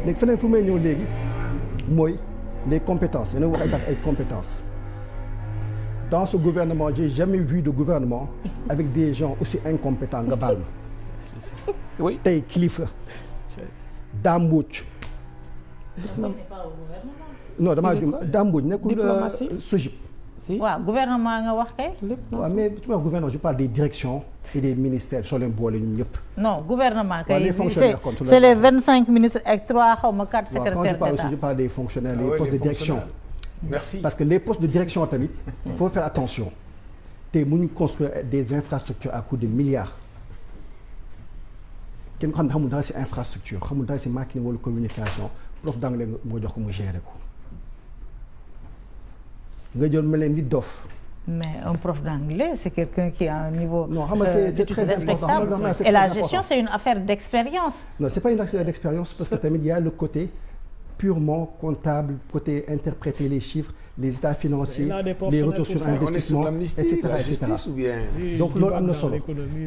léegi feneen fu may ñëw léegi mooy les compétences yéen a wax sax ay compétences dans ce gouvernement j'ai jamais vu de gouvernement avec des gens aussi incompétents nga baal ma. oui tey kilifa Dame Mbodj. non damaa jum Dame Mbodj nekkul SOGIP. si waaw gouvernement nga wax kay. waaw mais tu vois gouvernement je parle des directions et des ministères soo leen boole ñun ñëpp. non gouvernement kay. les fonctionnaires c'est les 25 ministres ak 3 xaw ma 4 secrétaires d'État. Quand je parle des fonctionnaires les postes de direction. merci parce que les postes de direction tamit. il faut faire attention. te mënuñu construire des infrastructures à coût de milliards. kenn ko xam ne xamul dara ci infrastructure xamul dara ci marketing wala communication prof d'anglais nga jox ko mu gérer ko. nga jël mel ni dof. mais un prof d'anglais c'est quelqu'un qui a un niveau. non xam nga c'est très important et la gestion c'est une affaire d'expérience. non c'est pas une affaire d'expérience parce que tamit il y a le côté purement comptable côté interpréter les chiffres les états financiers les retours sur investissement et cetera et cetera donc loolu am na solo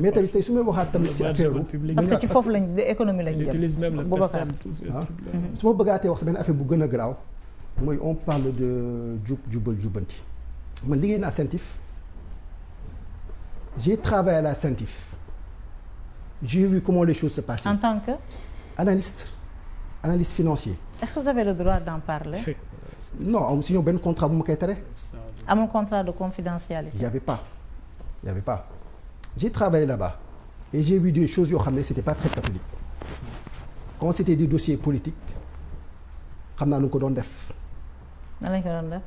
mais tamit tey su may waxaat tamit ci affaire parce que ci foofu lañ économie lañ jëm Boubacar su ma bëggaatee wax benn affaire bu gën a garaaw mooy on parle de jub jubal jubanti man liggéey naa CENTIF j'ai travaillé à la CENTIF j'ai vu comment les choses se passaient en tant que analyste financier. Est-ce que vous avez le droit d'en parler? Non sinon benn contrat bu ma koy tere. amul contrat de confidentialité. Il y avait pas j'ai travaillé là-bas et j'ai vu des choses yoo xam ne c'était pas très catholique quand c'était des dossiers politiques xam naa nu ko doon def. nan lañ ko doon def.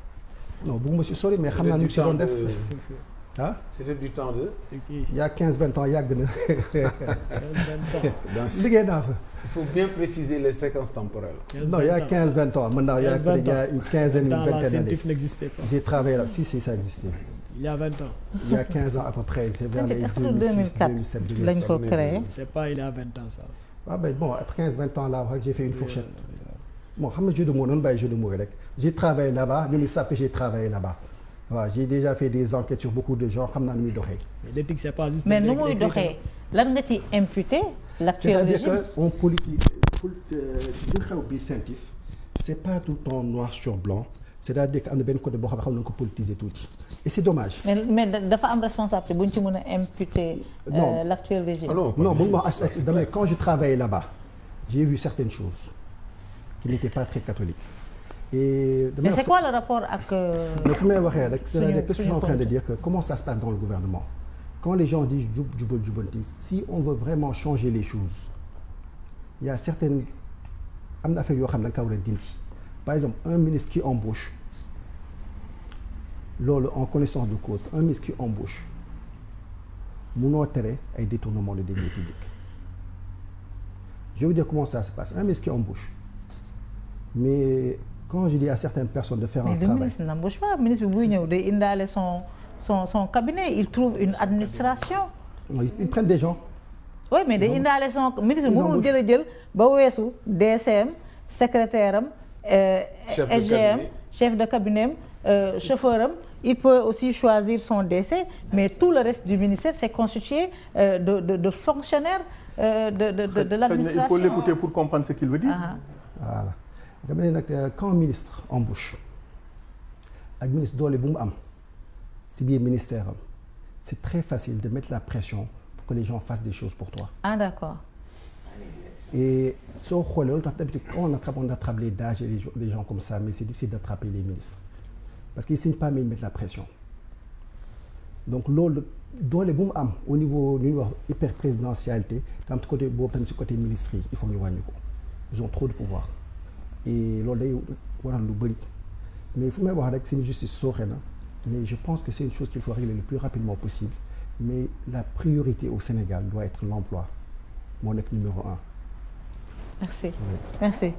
non bëgguma si sori mais xam naa nu ko si doon def. ah c'était du temps de. il y a 15-20 ans yàgg na. liggéey naa fa. il faut bien préciser les séquences temporelles. non il y a 15-20 ans mën naa il y a une quinzaine une vingtaine d'années. n'existait pas. J'ai travaillé là si ça existait. Il y a 20 ans. Il y a 15 ans à peu près c'est vers les 2004 lañ ko créé. C'est pas il y a 20 ans ça. ah ben bon après 15-20 ans là j'ai fait une fourchette. bon xam nga jeu de mots noonu bàyyi jeu de mots rek j'ai travaillé là-bas ñoom ils savent que j'ai travaillé là-bas. waaw j'ai déjà fait des enquêtes sur beaucoup de gens xam naa nu muy doxee. mais l'éthique c'est pas juste. mais nu muy doxee lan nga ci imputer l'actuel régime. c'est-à-dire que on politique li xew bi CENTIF c'est pas tout le temps noir sur blanc c'est-à-dire que am na benn côté boo xam ne xam nañu ko politiser tuuti et c'est dommage. mais dafa am responsabilité bu ñu ci mën a imputer. l'actuel régime. non mun ma wax damay quand je travaillais là-bas j'ai vu certaines choses qui n'étaient pas très catholiques. Mais c'est quoi le rapport ak. fu may waxee rek c'est-à-dire que je suis en train de dire que comment ça se passe dans le gouvernement quand les gens disent jub jubal jubanti si on veut vraiment changer les choses il y a certaines am na affaire yoo xam ne da nga ko war a dindi par exemple un ministre qui embauche loolu en connaissance de cause un ministre qui embauche munoo tere ay détournement de deniers publics je vais vous dire comment ça se passe un ministre qui embauche mais quand je dis à certaines personnes de faire un travail. Mais le ministre n'embauche pas ministre bi buy ñëw day indaale son cabinet il trouve une administration. Ils prennent des gens. oui mais day indaale son ministre mënul jël ba weesu DCM secrétaire am. SGM chef de cabinet am chauffeur am il peut aussi choisir son DC mais tout le reste du ministère c'est constitué de fonctionnaires de l'administration. Il faut l'écouter pour comprendre ce qu'il veut dire. Voilà. dama ne nag quand ministre embauche ak ministre doole bu mu am si biir ministère am c'est très facile de mettre la pression pour que les gens fassent des choses pour toi. Ah d'accord. Et soo xoolee loolu tax d'habitude quand on attrape les DAGE et les gens comme ça mais c'est difficile d'attraper les ministres parce qu'ils signent pas mais ils mettent la pression donc loolu doole bu mu am au niveau lu ñuy wax hyper présidentialité tam côté boobu tamit si côté ministre yi il faut ñu wàññi ko ils ont trop de pouvoir. et loolu day waral lu bëri mais fu may wax rek c'est une justice sooxe na mais je pense que c'est une chose qu'il faut régler le plus rapidement possible mais la priorité au Sénégal doit être l'emploi moo nekk numéro 1. Merci. Merci.